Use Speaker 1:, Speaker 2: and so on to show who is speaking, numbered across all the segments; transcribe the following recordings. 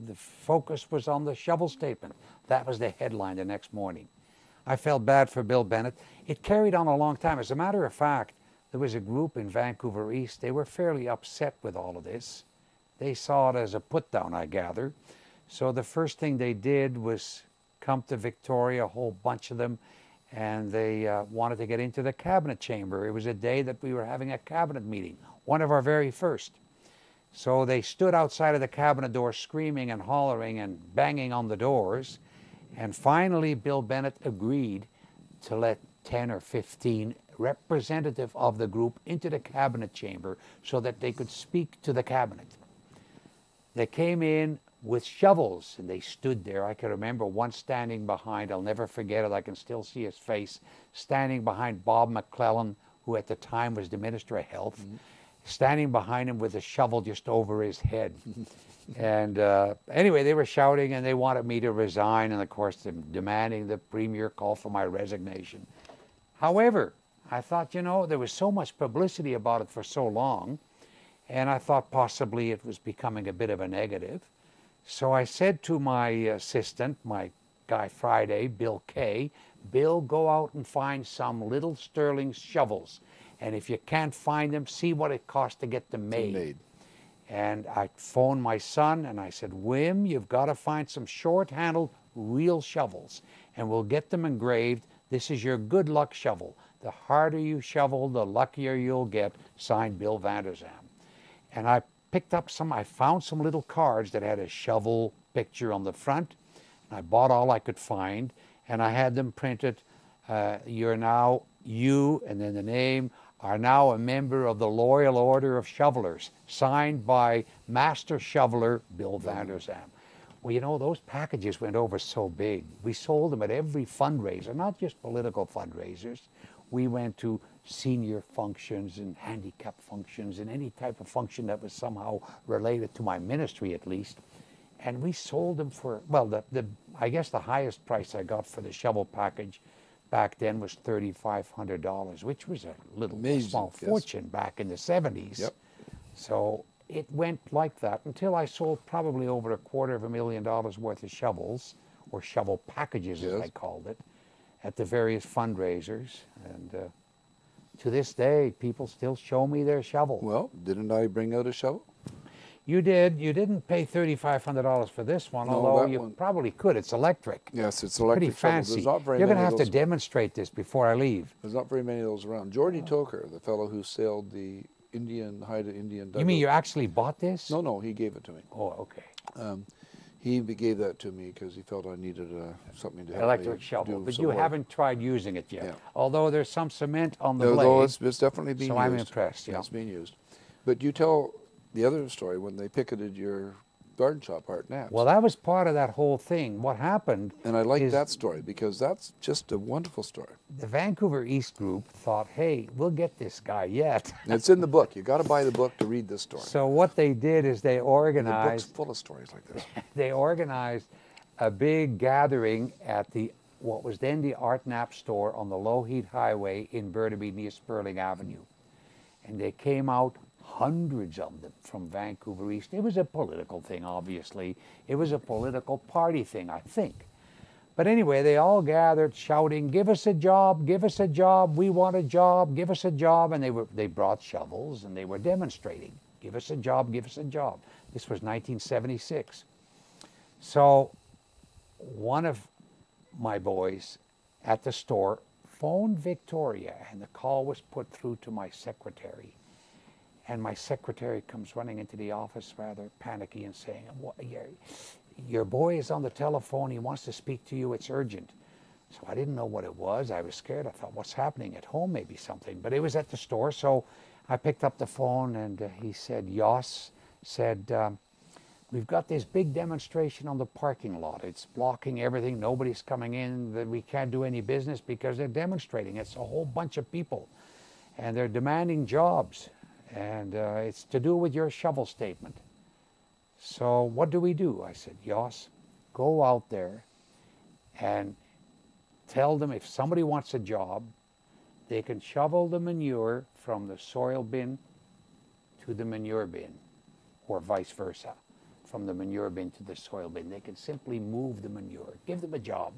Speaker 1: the focus was on the shovel statement. That was the headline the next morning. I felt bad for Bill Bennett. It carried on a long time. As a matter of fact, there was a group in Vancouver East. They were fairly upset with all of this. They saw it as a put-down, I gather. So the first thing they did was come to Victoria, a whole bunch of them, and they wanted to get into the cabinet chamber. It was a day that we were having a cabinet meeting, one of our very first. So they stood outside of the cabinet door screaming and hollering and banging on the doors. And finally, Bill Bennett agreed to let 10 or 15 representatives of the group into the cabinet chamber so that they could speak to the cabinet. They came in with shovels, and they stood there. I can remember one standing behind, I'll never forget it, I can still see his face, standing behind Bob McClellan, who at the time was the Minister of Health, standing behind him with a shovel just over his head. And anyway, they were shouting, and they wanted me to resign, and of course, demanding the Premier call for my resignation. However, I thought, you know, there was so much publicity about it for so long, and I thought possibly it was becoming a bit of a negative. So I said to my assistant, my guy Friday, Bill Kay, Bill, go out and find some little sterling shovels. And if you can't find them, see what it costs to get them made. And I phoned my son and I said, Wim, you've got to find some short-handled real shovels, and we'll get them engraved. This is your good luck shovel. The harder you shovel, the luckier you'll get. Signed, Bill Vander Zalm. And I picked up some, I found some little cards that had a shovel picture on the front. I bought all I could find, and I had them printed. You're now, you, and then the name, are now a member of the Loyal Order of Shovelers, signed by Master Shoveler Bill Vander Zalm. Well, you know, those packages went over so big. We sold them at every fundraiser, not just political fundraisers. We went to senior functions and handicap functions and any type of function that was somehow related to my ministry, at least. And we sold them for, well, I guess the highest price I got for the shovel package back then was $3,500, which was a little small fortune back in the 70s.
Speaker 2: Yep.
Speaker 1: So it went like that until I sold probably over $250,000 worth of shovels, or shovel packages, as I called it, at the various fundraisers. And to this day, people still show me their shovel.
Speaker 2: Well, didn't I bring out a shovel?
Speaker 1: You did. You didn't pay $3,500 for this one, although you probably could. It's electric.
Speaker 2: Yes, it's electric.
Speaker 1: Pretty fancy.
Speaker 2: You're
Speaker 1: going to have to demonstrate this before I leave.
Speaker 2: There's not very many of those around. Geordie Toker, the fellow who sailed the Haida Indian dugout.
Speaker 1: You mean you actually bought this?
Speaker 2: No, no, he gave it to me.
Speaker 1: Oh, okay.
Speaker 2: He gave that to me because he felt I needed something to help
Speaker 1: electric
Speaker 2: me
Speaker 1: shovel,
Speaker 2: do
Speaker 1: but
Speaker 2: some
Speaker 1: you
Speaker 2: work.
Speaker 1: haven't tried using it yet.
Speaker 2: Yeah.
Speaker 1: Although there's some cement on the blade.
Speaker 2: Although it's definitely being used.
Speaker 1: So I'm impressed. Yeah,
Speaker 2: it's being used. But you tell the other story when they picketed your garden shop, Art Naps.
Speaker 1: Well, that was part of that whole thing. What happened?
Speaker 2: And I like that story because that's just a wonderful story.
Speaker 1: The Vancouver East group thought, hey, we'll get this guy yet.
Speaker 2: And it's in the book. You got to buy the book to read this story.
Speaker 1: So what they did is they organized.
Speaker 2: The book's full of stories like this.
Speaker 1: They organized a big gathering at what was then the Art Nap store on the Lougheed Highway in Burnaby near Sperling Avenue. And they came out, hundreds of them from Vancouver East. It was a political thing, obviously. It was a political party thing, I think. But anyway, they all gathered shouting, give us a job, give us a job, we want a job, give us a job. And they brought shovels and they were demonstrating, give us a job, give us a job. This was 1976. So one of my boys at the store phoned Victoria, and the call was put through to my secretary. And my secretary comes running into the office rather panicky and saying, your boy is on the telephone, he wants to speak to you, it's urgent. So I didn't know what it was. I was scared. I thought, what's happening at home? Maybe something. But it was at the store, so I picked up the phone, and he said, Yoss said, we've got this big demonstration on the parking lot. It's blocking everything. Nobody's coming in. We can't do any business because they're demonstrating. It's a whole bunch of people, and they're demanding jobs. And it's to do with your shovel statement. So what do we do? I said, Yoss, go out there and tell them if somebody wants a job, they can shovel the manure from the soil bin to the manure bin, or vice versa. from the manure bin to the soil bin. They could simply move the manure, give them a job.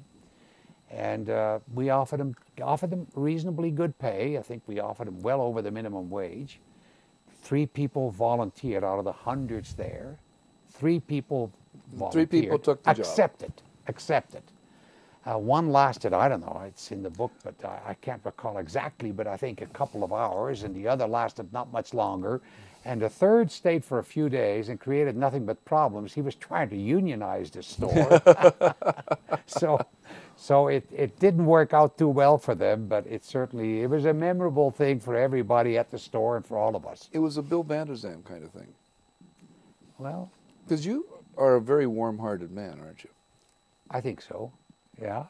Speaker 1: And we offered them reasonably good pay. I think we offered them well over the minimum wage. 3 people volunteered out of the hundreds there. 3 people volunteered.
Speaker 2: 3 people took the job.
Speaker 1: Accepted. One lasted, I don't know, it's in the book, but I can't recall exactly, but I think a couple of hours, and the other lasted not much longer. And the third stayed for a few days and created nothing but problems. He was trying to unionize the store. So it didn't work out too well for them, but it was a memorable thing for everybody at the store and for all of us.
Speaker 2: It was a Bill Vander Zalm kind of thing.
Speaker 1: Well,
Speaker 2: because you are a very warm-hearted man, aren't you?
Speaker 1: I think so, yeah.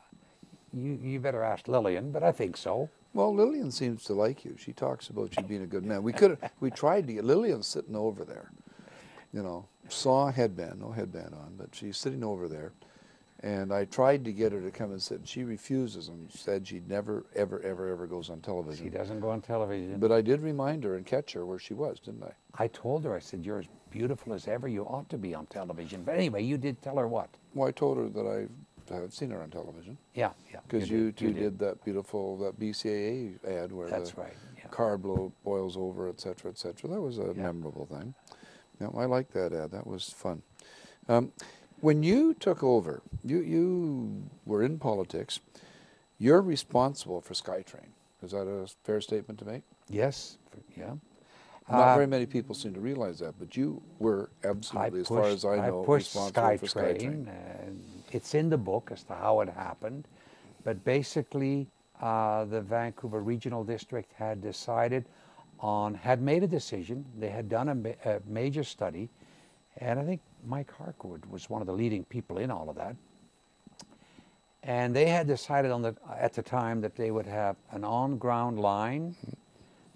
Speaker 1: You better ask Lillian, but I think so.
Speaker 2: Well, Lillian seems to like you. She talks about you being a good man. We tried to get Lillian sitting over there, you know, saw a headband, no headband on, but she's sitting over there. And I tried to get her to come and sit. She refuses and said she never, ever, ever, ever goes on television.
Speaker 1: She doesn't go on television.
Speaker 2: But I did remind her and catch her where she was, didn't I?
Speaker 1: I told her, I said, you're as beautiful as ever. You ought to be on television. But anyway, you did tell her what?
Speaker 2: Well, I told her that I've seen her on television.
Speaker 1: Yeah.
Speaker 2: Because you did that beautiful, that BCAA ad where
Speaker 1: that's
Speaker 2: the
Speaker 1: right. Yeah.
Speaker 2: car boils over, et cetera, et cetera. That was a memorable thing. Yeah, I liked that ad. That was fun. When you took over, you were in politics. You're responsible for SkyTrain. Is that a fair statement to make?
Speaker 1: Yes, yeah.
Speaker 2: Not very many people seem to realize that, but you were absolutely, as far as I know, responsible for SkyTrain.
Speaker 1: It's in the book as to how it happened, but basically the Vancouver Regional District had made a decision. They had done a major study, and I think Mike Harkwood was one of the leading people in all of that. And they had decided at the time that they would have an on-ground line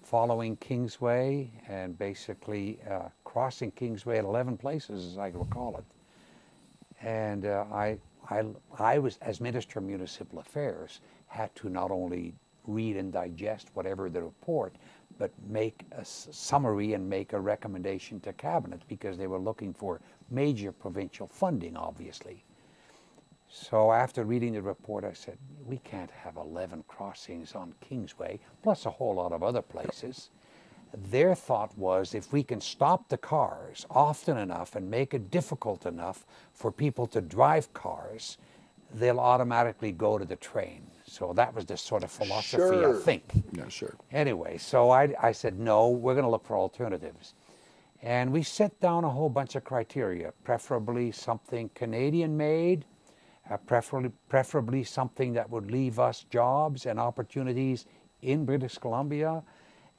Speaker 1: following Kingsway and basically crossing Kingsway at 11 places, as I recall it. And I was, as Minister of Municipal Affairs, had to not only read and digest whatever the report, but make a summary and make a recommendation to Cabinet because they were looking for major provincial funding, obviously. So after reading the report, I said, we can't have 11 crossings on Kingsway, plus a whole lot of other places. Their thought was, if we can stop the cars often enough and make it difficult enough for people to drive cars, they'll automatically go to the train. So that was the sort of philosophy, I think.
Speaker 2: Yeah, sure.
Speaker 1: Anyway, so I said, no, we're going to look for alternatives. And we set down a whole bunch of criteria, preferably something Canadian-made, preferably something that would leave us jobs and opportunities in British Columbia,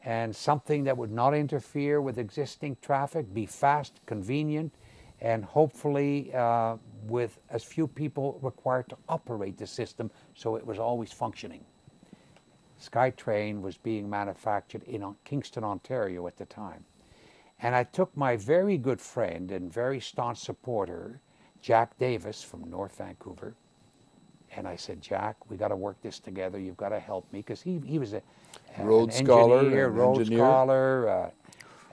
Speaker 1: and something that would not interfere with existing traffic, be fast, convenient, and hopefully with as few people required to operate the system so it was always functioning. SkyTrain was being manufactured in Kingston, Ontario at the time. And I took my very good friend and very staunch supporter, Jack Davis from North Vancouver, and I said, Jack, we got to work this together. You've got to help me, because he was an
Speaker 2: Rhodes
Speaker 1: engineer, Rhodes Scholar,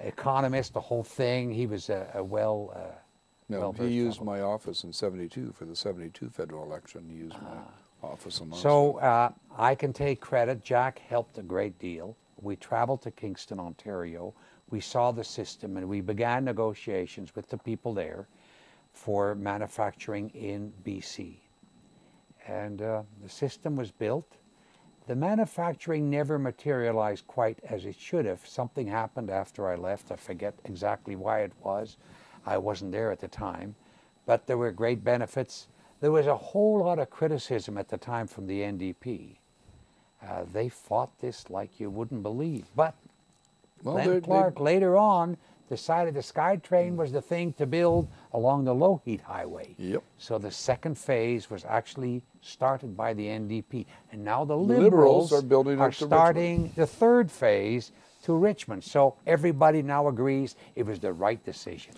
Speaker 1: economist, the whole thing. He was
Speaker 2: he used my office in '72 for the '72 federal election. He used my office in
Speaker 1: So I can take credit. Jack helped a great deal. We traveled to Kingston, Ontario. We saw the system, and we began negotiations with the people there for manufacturing in BC. And the system was built. The manufacturing never materialized quite as it should have. Something happened after I left. I forget exactly why it was. I wasn't there at the time. But there were great benefits. There was a whole lot of criticism at the time from the NDP. They fought this like you wouldn't believe. But Glenn Clark later on decided the SkyTrain was the thing to build along the Lougheed Highway.
Speaker 2: Yep.
Speaker 1: So the second phase was actually started by the NDP. And now the Liberals are starting the third phase to Richmond. So everybody now agrees it was the right decision.